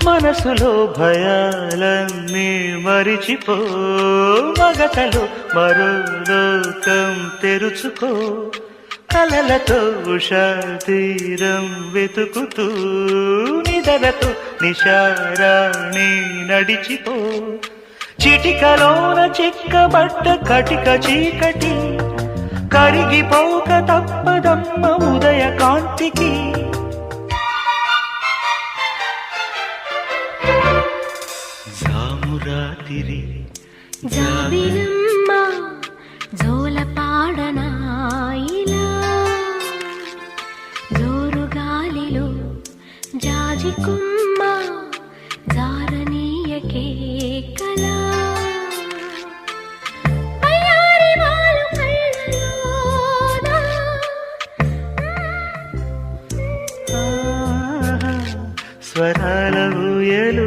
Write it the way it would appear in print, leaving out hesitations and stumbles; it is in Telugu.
మనసులో భయాలన్నీ మరిచిపో, మగతలో మరో లోకం తెరుచుకో, కలలతో ఉషా తీరం వెతుకుతూ నిదలతో నిశారాణి నడిచిపో. చిటికలోన చిక్కబట్ట కటిక చీకటి కరిగిపోక తప్పదమ్మ ఉదయ కాంతికి. జామురాతిరి జాబిలమ్మ జోలపాడనా ఇలా, జోరు గాలిలో జాజికుమ్మ జారనీయకే కలా. అయ్యారి వాలు కళ్ళలోన స్వరాల ఊయలు